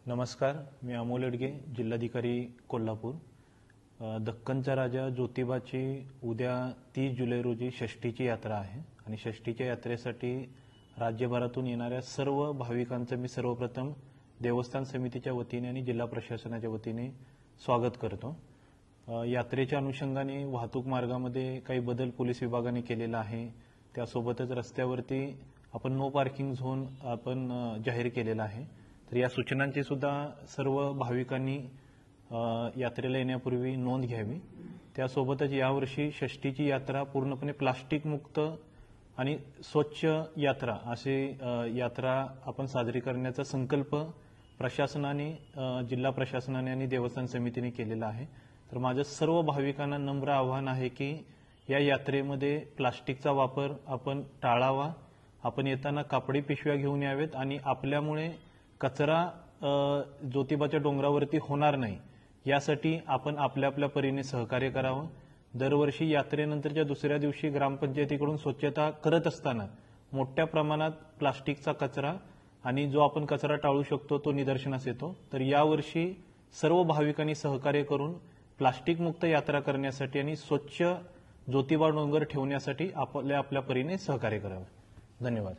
नमस्कार, मी अमोल अडगे, जिल्हाधिकारी कोल्हापूर। दक्कनचा राजा ज्योतिबाची उद्या 30 जुलै रोजी षष्ठीची यात्रा आहे आणि षष्ठीच्या यात्रेसाठी राज्यभरातून येणाऱ्या सर्व भाविकांचं मी सर्वप्रथम देवस्थान समितीच्या वतीने आणि जिल्हा प्रशासनाच्या वतीने स्वागत करतो। यात्रेच्या अनुषंगाने वाहतूक मार्गामध्ये काही बदल पोलीस विभागाने केलेला आहे। त्यासोबतच रस्त्यावरती आपण नो पार्किंग झोन आपण जाहीर केलेला आहे। तर या सूचनांची सुद्धा सर्व भाविकांनी यात्रेला येण्यापूर्वी नोंद घ्यावी। त्यासोबतच यावर्षी षष्ठीची यात्रा पूर्णपणे प्लास्टिक मुक्त आणि स्वच्छ यात्रा अशी यात्रा आपण साजरी करण्याचा संकल्प प्रशासनाने, जिल्हा प्रशासनाने आणि देवस्थान समितीने केलेला आहे। तर माझ्या सर्व भाविकांना नम्र आवाहन आहे की या यात्रेमध्ये प्लास्टिकचा वापर आपण टाळावा। आपण येताना कापडी पिशव्या घेऊन यावेत आणि आपल्यामुळे कचरा ज्योतिबाच्या डोंगरावरती होणार नाही यासाठी आपण आपल्या आपल्या परीने सहकार्य करावं। दरवर्षी यात्रेनंतरच्या दुसऱ्या दिवशी ग्रामपंचायतीकडून स्वच्छता करत असताना मोठ्या प्रमाणात प्लास्टिकचा कचरा आणि जो आपण कचरा टाळू शकतो तो निदर्शनास येतो। तर यावर्षी सर्व भाविकांनी सहकार्य करून प्लास्टिक मुक्त यात्रा करण्यासाठी आणि स्वच्छ ज्योतिबा डोंगर ठेवण्यासाठी आपल्या आपल्या परीने सहकार्य करावे। धन्यवाद।